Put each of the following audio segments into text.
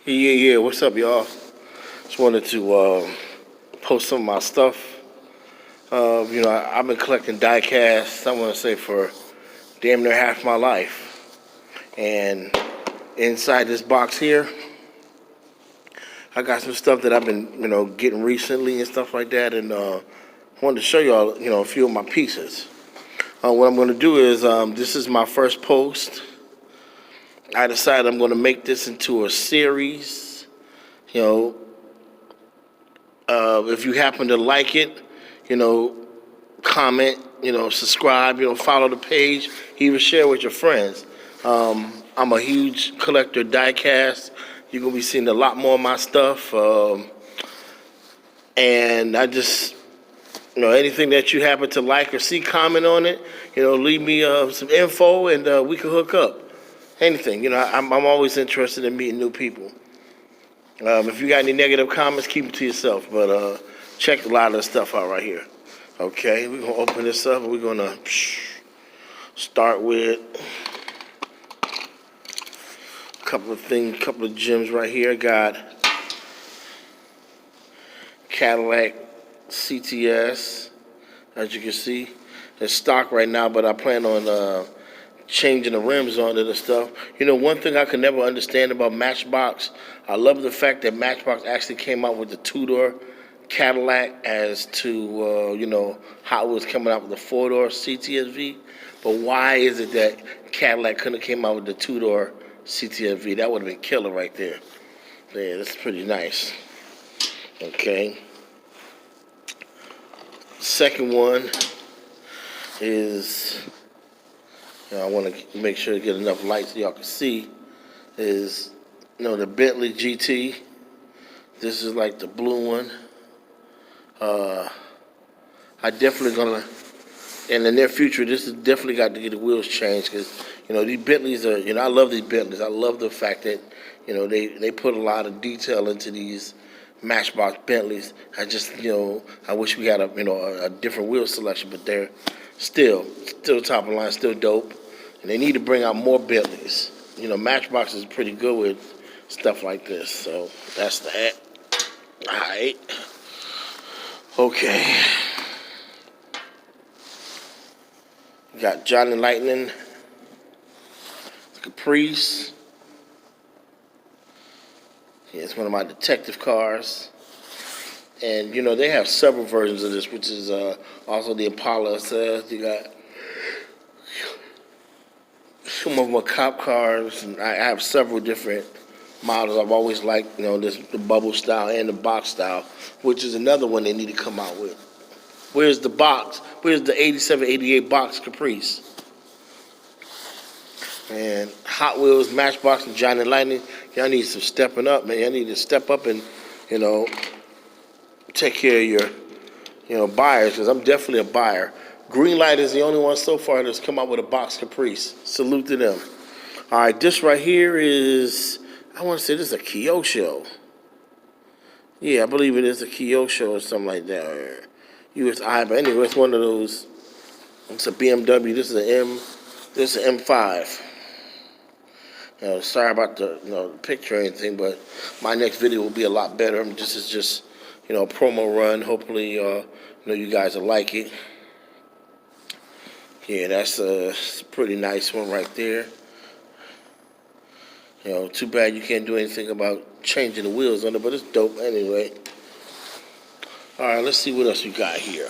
Yeah. What's up, y'all? Just wanted to post some of my stuff. I've been collecting Diecast, I want to say, for damn near half my life. And inside this box here, I got some stuff that I've been, getting recently and stuff like that. And wanted to show y'all, a few of my pieces. What I'm going to do is, this is my first post. I decided I'm going to make this into a series. You know, if you happen to like it, comment, subscribe, follow the page, even share with your friends. I'm a huge collector of diecast. You're going to be seeing a lot more of my stuff. And I just, anything that you happen to like or see, comment on it. Leave me some info and we can hook up. Anything, I'm always interested in meeting new people. If you got any negative comments, keep them to yourself. But check a lot of the stuff out right here. Okay, we're going to open this up and we're going to start with a couple of gems right here. Got Cadillac CTS, as you can see. It's stock right now, but I plan on changing the rims on it and stuff. One thing I could never understand about Matchbox, I love the fact that Matchbox actually came out with the two-door Cadillac as to, Hot Wheels coming out with the four-door CTSV. But why is it that Cadillac couldn't have came out with the two-door CTSV? That would have been killer right there. Yeah, that's pretty nice. Okay. Second one is, I want to make sure to get enough light so y'all can see, is, the Bentley GT. This is like the blue one. I definitely gonna, in the near future, this is definitely got to get the wheels changed because, these Bentleys are, I love these Bentleys. I love the fact that, they put a lot of detail into these Matchbox Bentleys. I just, I wish we had a different wheel selection, but they're still top of the line, still dope. And they need to bring out more Bentleys. Matchbox is pretty good with stuff like this. So that's that. All right. Okay. We got Johnny Lightning, Caprice. Yeah, it's one of my detective cars. And, they have several versions of this, which is also the Impala SS. You got some of them are cop cars, and I have several different models. I've always liked, the bubble style and the box style, which is another one they need to come out with. Where's the box? Where's the 87, 88 box Caprice? And Hot Wheels, Matchbox, and Johnny Lightning, y'all need some stepping up, man. Y'all need to step up and, take care of your, buyers, because I'm definitely a buyer. Greenlight is the only one so far that's come out with a box Caprice. Salute to them. All right, this right here is, I want to say this is a Kyosho. Yeah, I believe it is a Kyosho or something like that. Or USI, but anyway, it's one of those. It's a BMW. This is an M5. Sorry about the picture or anything, but my next video will be a lot better. This is just, a promo run. Hopefully, you guys will like it. Yeah, that's a pretty nice one right there. Too bad you can't do anything about changing the wheels on it, but it's dope anyway. All right, let's see what else we got here.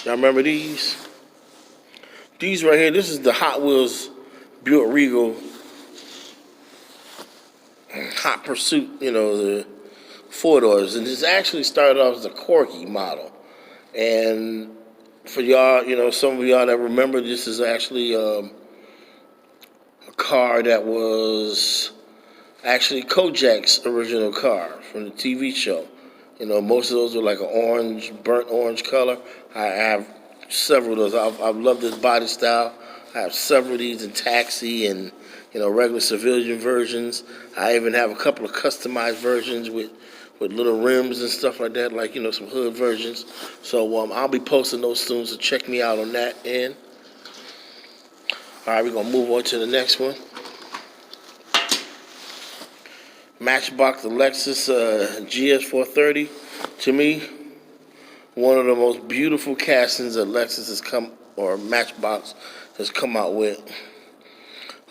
Y'all remember these? These right here, this is the Hot Wheels Buick Regal Hot Pursuit, the four doors. And this actually started off as a Corgi model. And for y'all, some of y'all that remember, this is actually a car that was actually Kojak's original car from the TV show. Most of those were like an burnt orange color. I have several of those. I've loved this body style. I have several of these in taxi and, regular civilian versions. I even have a couple of customized versions with little rims and stuff like that, like, some hood versions. So I'll be posting those soon, so check me out on that end. All right, we're going to move on to the next one. Matchbox, the Lexus GS430. To me, one of the most beautiful castings that Lexus has come, or Matchbox has come out with.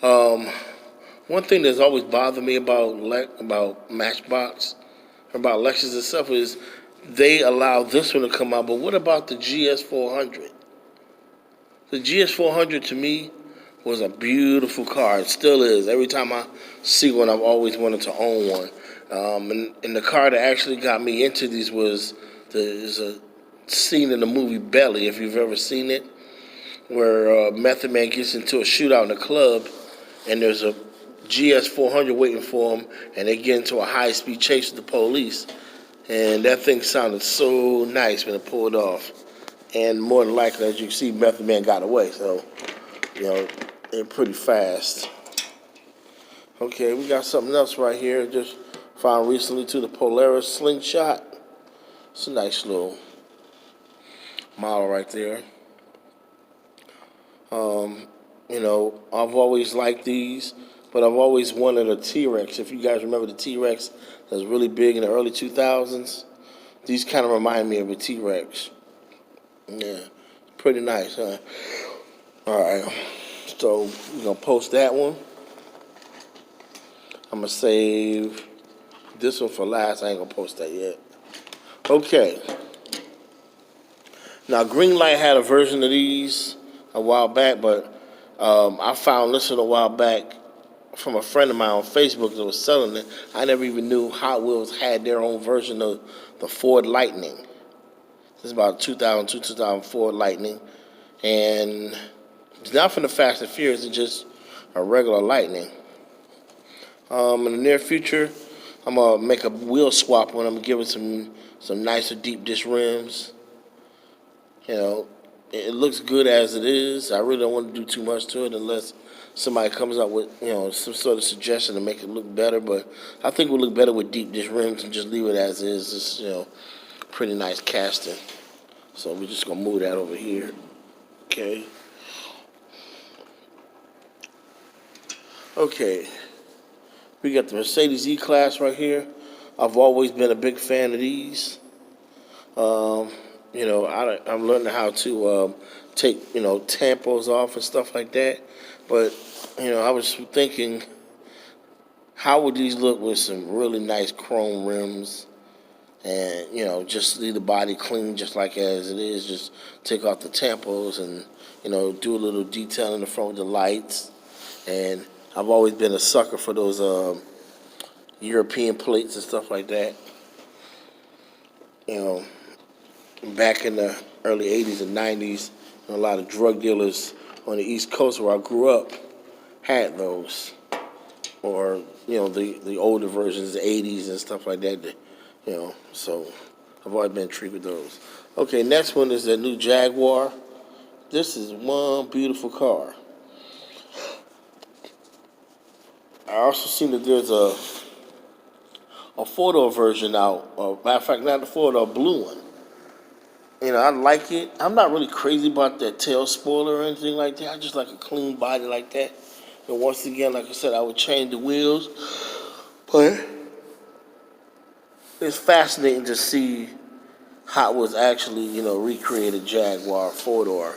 Um, One thing that's always bothered me about Matchbox, about Lexus itself, is they allow this one to come out, but what about the GS400? The GS400 to me was a beautiful car. It still is. Every time I see one, I've always wanted to own one. And the car that actually got me into these is a scene in the movie Belly, if you've ever seen it, where Method Man gets into a shootout in a club, and there's a GS400 waiting for him, and they get into a high-speed chase with the police. And that thing sounded so nice when it pulled off. And more than likely, as you can see, Method Man got away. So, they're pretty fast. Okay, we got something else right here. Just found recently to the Polaris Slingshot. It's a nice little model right there. I've always liked these, but I've always wanted a T-Rex. If you guys remember the T-Rex that was really big in the early 2000s, these kind of remind me of a T-Rex. Yeah, pretty nice, huh? All right, so we're going to post that one. I'm going to save this one for last. I ain't going to post that yet. Okay. Now, Greenlight had a version of these a while back, but I found this a while back from a friend of mine on Facebook that was selling it. I never even knew Hot Wheels had their own version of the Ford Lightning. This is about 2002, 2004 Lightning. And it's not from the Fast and Furious, it's just a regular Lightning. In the near future, I'm going to make a wheel swap when I'm going to give it some nicer deep dish rims. It looks good as it is. I really don't want to do too much to it unless somebody comes up with, some sort of suggestion to make it look better. But I think it would look better with deep dish rims and just leave it as is. It's, pretty nice casting. So we're just going to move that over here. Okay. Okay. We got the Mercedes E-Class right here. I've always been a big fan of these. I'm learning how to take, tampos off and stuff like that. But, I was thinking, how would these look with some really nice chrome rims and, just leave the body clean just like as it is. Just take off the tampos and, do a little detail in the front with the lights. And I've always been a sucker for those European plates and stuff like that. Back in the early 80s and 90s, a lot of drug dealers on the East Coast where I grew up had those. Or, the older versions, the 80s and stuff like that, so I've always been intrigued with those. Okay, next one is the new Jaguar. This is one beautiful car. I also seen that there's a four-door version out. Matter of fact, not the four-door, blue one. I like it. I'm not really crazy about that tail spoiler or anything like that. I just like a clean body like that. And once again, like I said, I would change the wheels. But it's fascinating to see Hot Wheels actually, recreate a Jaguar four-door.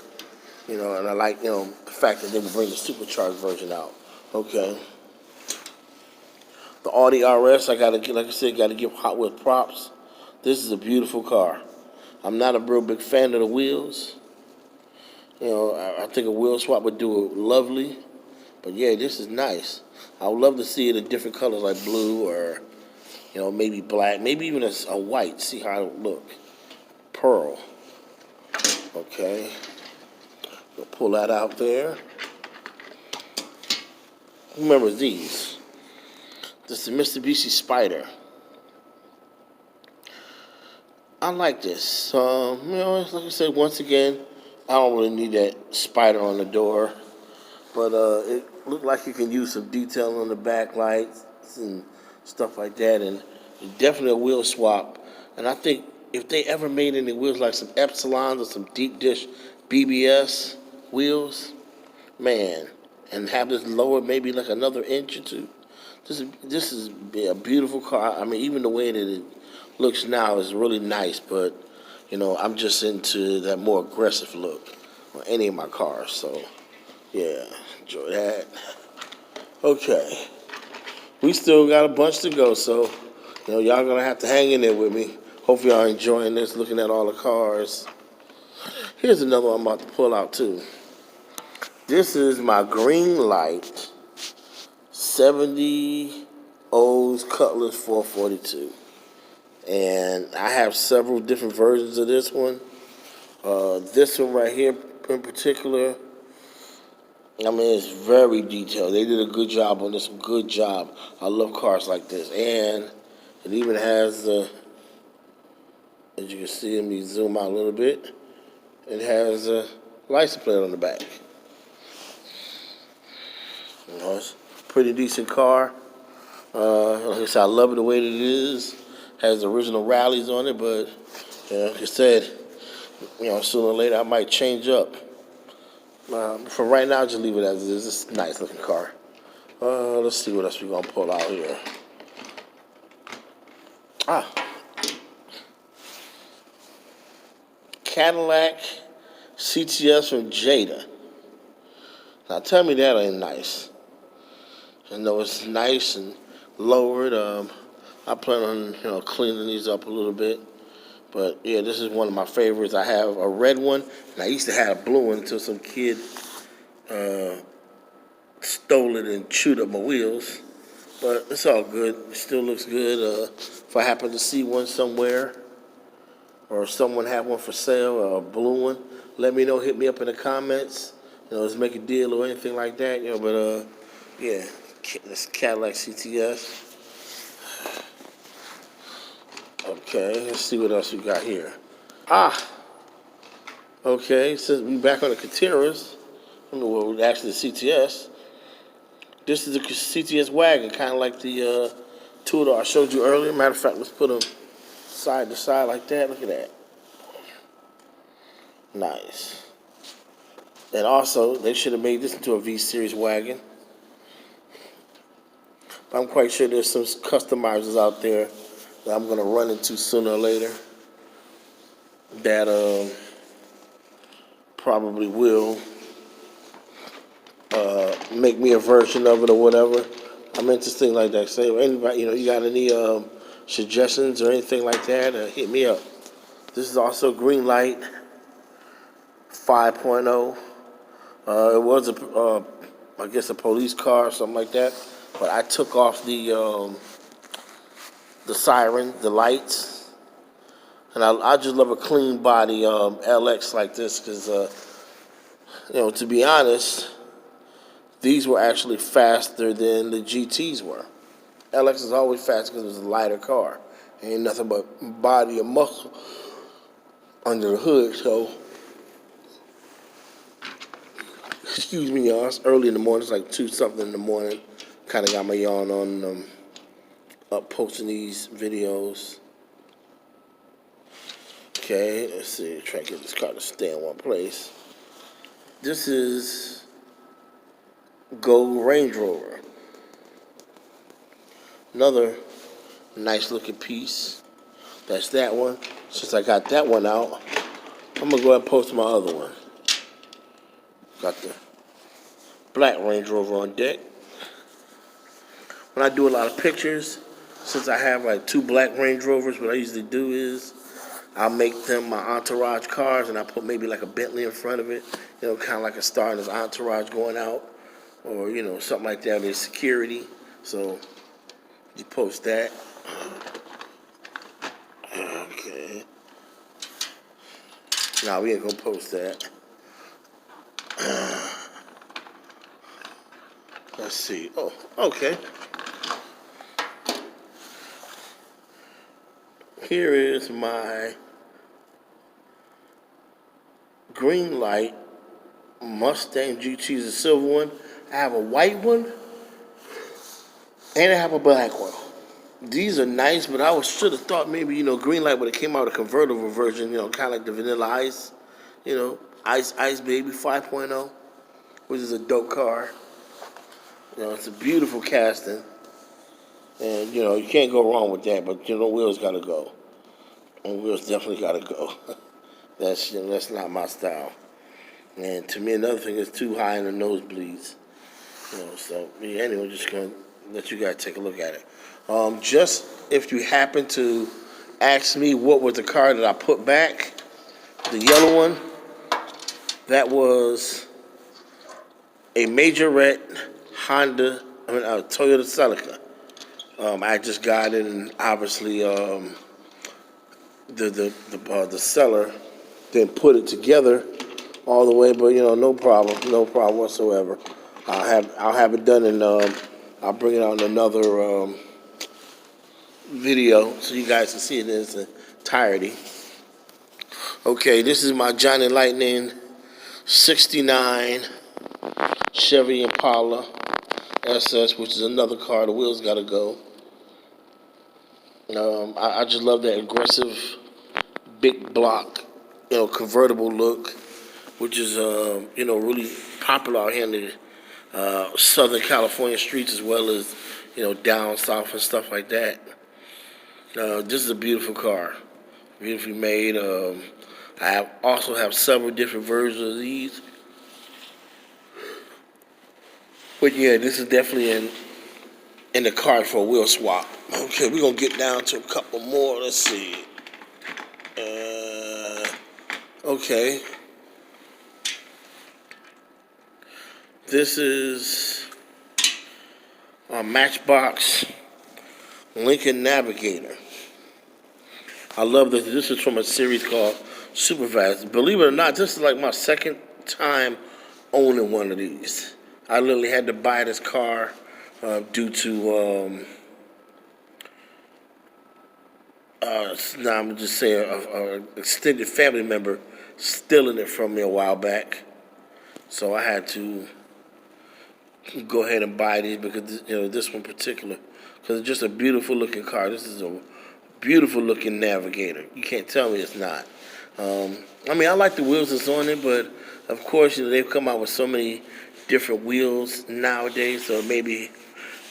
And I like, the fact that they would bring the supercharged version out. Okay. The Audi RS, like I said, got to give Hot Wheels props. This is a beautiful car. I'm not a real big fan of the wheels. I think a wheel swap would do it lovely. But yeah, this is nice. I would love to see it in different colors like blue or, maybe black, maybe even a white. See how it would look. Pearl. Okay. We'll pull that out there. Who remembers these? This is the Mitsubishi Spider. I like this. Like I said, once again, I don't really need that spider on the door. But it looked like you can use some detail on the back lights and stuff like that. And definitely a wheel swap. And I think if they ever made any wheels like some Epsilons or some deep dish BBS wheels, man, and have this lower maybe like another inch or two, This is a beautiful car. I mean, even the way that it looks now is really nice. But I'm just into that more aggressive look on any of my cars. So yeah, enjoy that. Okay, we still got a bunch to go. So y'all gonna have to hang in there with me. Hopefully, y'all enjoying this, looking at all the cars. Here's another one I'm about to pull out too. This is my green light 70 O's Cutlass 442. And I have several different versions of this one. This one right here in particular, I mean, it's very detailed. They did a good job on this, good job. I love cars like this. And it even has the, as you can see, let me zoom out a little bit. It has a license plate on the back. It's a pretty decent car. Like I said, I love it the way that it is. Has original rallies on it, but like I said, sooner or later I might change up. For right now, just leave it as it is. It's a nice looking car. Let's see what else we're gonna pull out here. Cadillac CTS from Jada. Now tell me that ain't nice. I know it's nice and lowered. I plan on cleaning these up a little bit. But yeah, this is one of my favorites. I have a red one, and I used to have a blue one until some kid stole it and chewed up my wheels. But it's all good. It still looks good. If I happen to see one somewhere, or if someone have one for sale, or a blue one, let me know. Hit me up in the comments. Let's make a deal or anything like that. But yeah, this Cadillac CTS. Okay, let's see what else we got here. Okay, since we back on the Kateras, well, actually the CTS. This is the CTS wagon, kind of like the two that I showed you earlier. Matter of fact, let's put them side to side like that. Look at that. Nice. And also, they should have made this into a V-Series wagon. But I'm quite sure there's some customizers out there that I'm going to run into sooner or later that probably will make me a version of it or whatever. I'm interested like that. Say, anybody, you got any suggestions or anything like that, hit me up. This is also green light 5.0. It was I guess a police car or something like that. But I took off the siren, the lights, and I just love a clean body LX like this because to be honest, these were actually faster than the GTs were. LX is always fast because it was a lighter car. Ain't nothing but body and muscle under the hood. So, excuse me, y'all. It's early in the morning. It's like 2-something in the morning. Kind of got my yawn on up posting these videos. Okay, let's see. Try to get this car to stay in one place. This is Gold Range Rover. Another nice looking piece. That's that one. Since I got that one out, I'm gonna go ahead and post my other one. Got the black Range Rover on deck. When I do a lot of pictures, since I have like 2 black Range Rovers, what I usually do is I'll make them my entourage cars, and I put maybe like a Bentley in front of it, kind of like a star in his entourage going out, or something like that. There's security, so you post that. Okay. Nah, we ain't gonna post that. Let's see. Oh, okay. Here is my green light Mustang GT, is a silver one. I have a white one, and I have a black one. These are nice, but I should have thought maybe, green light would have came out a convertible version, kind of like the Vanilla Ice, Ice Baby 5.0, which is a dope car. It's a beautiful casting. And, you can't go wrong with that, but, wheels got to go. And wheels definitely got to go. That's not my style. And to me, another thing is too high in the nosebleeds. So, yeah, anyway, just going to let you guys take a look at it. Just if you happen to ask me what was the car that I put back, the yellow one, that was a Majorette Toyota Celica. I just got it, and obviously the seller didn't put it together all the way, but no problem whatsoever. I'll have it done, and I'll bring it out in another video so you guys can see it in its entirety. Okay, this is my Johnny Lightning '69 Chevy Impala SS, which is another car. The wheels got to go. I just love that aggressive, big block, convertible look, which is, really popular out here in the Southern California streets as well as, down south and stuff like that. This is a beautiful car, beautifully made. I also have several different versions of these. But yeah, this is definitely in the car for a wheel swap. Okay, we're going to get down to a couple more. Let's see. Okay. This is a Matchbox Lincoln Navigator. I love this. This is from a series called Superfast. Believe it or not, this is like my second time owning one of these. I literally had to buy this car due to, now I'm just saying, an extended family member stealing it from me a while back. So I had to go ahead and buy these because, this one in particular, because it's just a beautiful looking car. This is a beautiful looking Navigator. You can't tell me it's not. I like the wheels that's on it, but of course, they've come out with so many different wheels nowadays, so it may be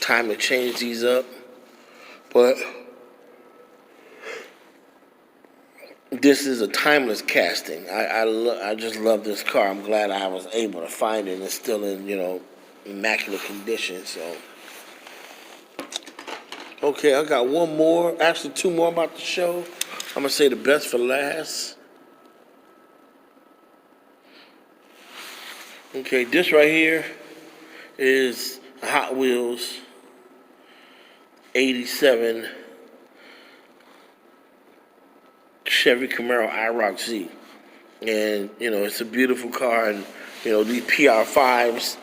time to change these up. But this is a timeless casting. I just love this car. I'm glad I was able to find it and it's still in, immaculate condition. So, okay, I got one more, actually two more about the show. I'm going to say the best for last. Okay, this right here is a Hot Wheels 87 Chevy Camaro IROC Z. And, it's a beautiful car. And, these PR5s,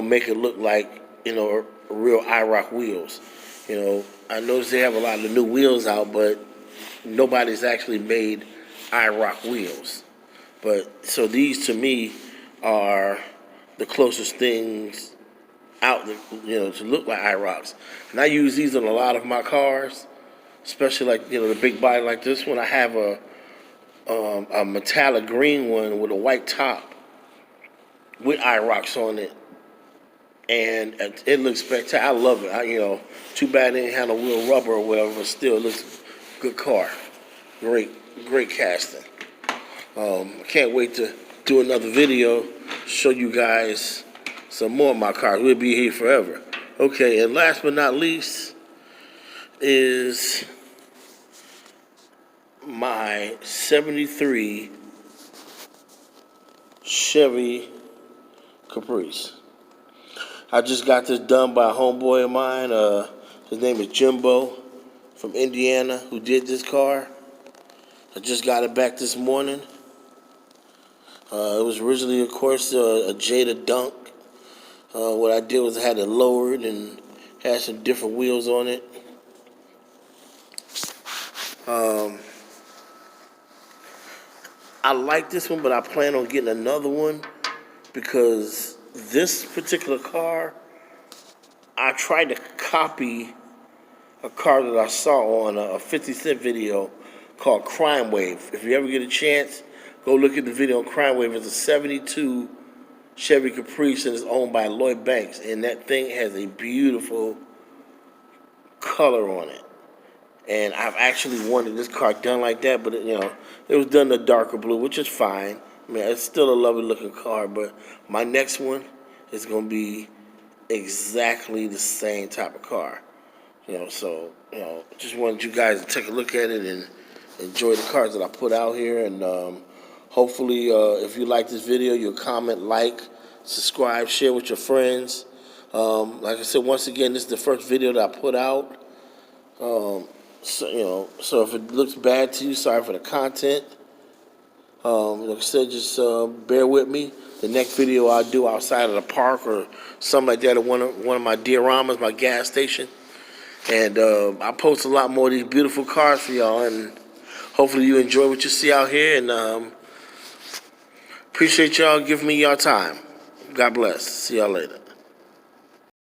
make it look like, real IROC wheels. I noticed they have a lot of the new wheels out, but nobody's actually made IROC wheels. But, so these to me are the closest things out, to look like IROCs. And I use these on a lot of my cars, especially like, the big body like this one. I have a metallic green one with a white top with IROCs on it. And it looks spectacular. I love it. Too bad they didn't have no real rubber or whatever, but still it looks good car. Great casting. I can't wait to do another video, show you guys some more of my cars. We'll be here forever. Okay, and last but not least is my 73 Chevy Caprice. I just got this done by a homeboy of mine. His name is Jimbo from Indiana, who did this car. I just got it back this morning. It was originally, of course, a Jada Dunk. What I did was I had it lowered and had some different wheels on it. I like this one, but I plan on getting another one because this particular car, I tried to copy a car that I saw on a 50 Cent video called Crime Wave. If you ever get a chance, go look at the video on Crime Wave. It's a 72 Chevy Caprice and it's owned by Lloyd Banks. And that thing has a beautiful color on it. And I've actually wanted this car done like that, but it was done in a darker blue, which is fine. I mean, it's still a lovely looking car, but my next one is going to be exactly the same type of car. So just wanted you guys to take a look at it and enjoy the cars that I put out here. And hopefully, if you like this video, you'll comment, like, subscribe, share with your friends. Like I said, once again, this is the first video that I put out. So if it looks bad to you, sorry for the content. Like I said, just bear with me. The next video I'll do outside of the park or something like that at one of my dioramas, my gas station. And I post a lot more of these beautiful cars for y'all. And hopefully you enjoy what you see out here. And appreciate y'all giving me your time. God bless. See y'all later.